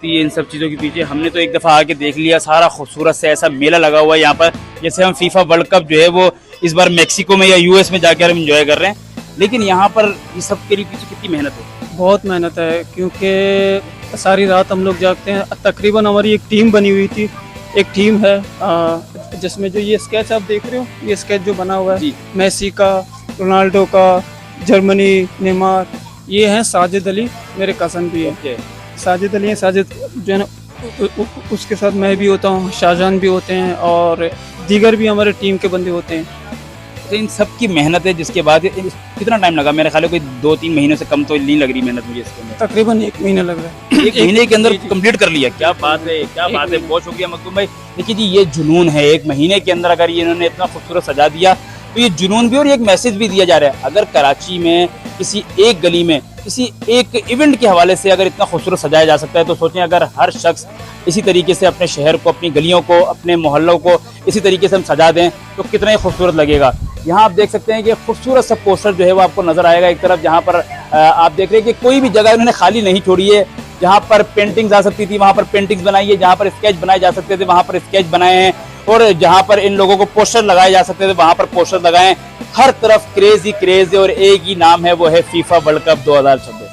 इन सब चीज़ों के पीछे हमने तो एक दफ़ा आके देख लिया, सारा खूबसूरत से ऐसा मेला लगा हुआ है यहाँ पर, जैसे हम फीफा वर्ल्ड कप जो है वो इस बार मैक्सिको में या यूएस में जाकर हम इंजॉय कर रहे हैं। लेकिन यहाँ पर ये सब के लिए पीछे कितनी मेहनत है? बहुत मेहनत है, क्योंकि सारी रात हम लोग जागते हैं। तकरीबन हमारी एक टीम बनी हुई थी, एक टीम है जिसमें जो ये स्केच आप देख रहे हो, ये स्केच जो बना हुआ है मेसी का, रोनाल्डो का, जर्मनी, नेमार, ये हैं साजिद अली, मेरे कज़न भी है। साजिद अली है, साजिद जो है ना उसके साथ मैं भी होता हूँ, शाहजहान भी होते हैं और दीगर भी हमारे टीम के बंदे होते हैं। तो इन सब की मेहनत है, जिसके बाद कितना टाइम लगा? मेरे ख्याल है कोई 2-3 महीनों से कम तो नहीं लग रही मेहनत मुझे इसके अंदर। तकरीबन 1 महीना लग रहा है। 1 महीने के अंदर कंप्लीट कर लिया? क्या बात है, क्या बात है, बहुत शुक्रिया मखदूम भाई। देखिए जी, ये जुनून है। 1 महीने के अंदर अगर ये इन्होंने इतना खूबसूरत सजा दिया तो ये जुनून भी, और एक मैसेज भी दिया जा रहा है। अगर कराची में किसी एक गली में किसी एक इवेंट के हवाले से अगर इतना खूबसूरत सजाया जा सकता है, तो सोचें अगर हर शख्स इसी तरीके से अपने शहर को, अपनी गलियों को, अपने मोहल्लों को इसी तरीके से हम सजा दें तो कितना ही खूबसूरत लगेगा। यहाँ आप देख सकते हैं कि खूबसूरत सा पोस्टर जो है वो आपको नजर आएगा एक तरफ, जहाँ पर आप देख रहे हैं कि कोई भी जगह इन्होंने खाली नहीं छोड़ी है। जहाँ पर पेंटिंग्स आ सकती थी वहाँ पर पेंटिंग्स बनाई है, जहाँ पर स्केच बनाए जा सकते थे वहाँ पर स्केच बनाए हैं, और जहाँ पर इन लोगों को पोस्टर लगाए जा सकते थे वहाँ पर पोस्टर लगाए। हर तरफ क्रेज ही क्रेज है, और एक ही नाम है, वो है फीफा वर्ल्ड कप 2026।